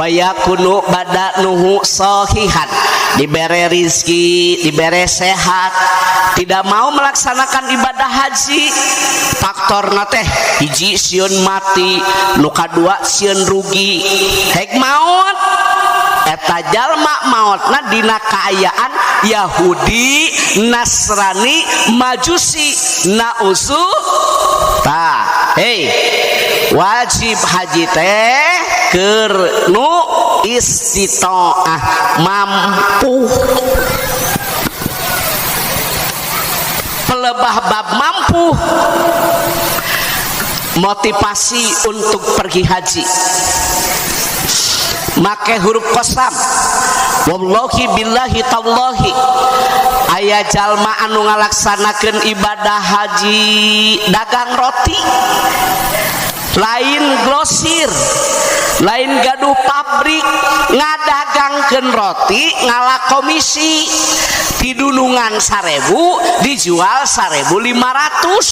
yakunu badanuhu sahihan, diberi rizki, diberi sehat, tidak mau melaksanakan ibadah haji, faktor teh hiji sieun mati, nu kadua sieun rugi, hek maut eta jalma mautna dina kaayaan Yahudi, Nasrani, Majusi, nauzu tah. Hei, wajib haji teh keur nu istitaah, mampu, pelebah bab mampu, motivasi untuk pergi haji make huruf qasam. Wallahi billahi tallahi, aya jalma anu ngalaksanakeun ibadah haji dagang roti, lain grosir, lain gaduh pabrik, ngadagangkeun roti ngalah komisi, tidunungan 1.000 dijual 1.500.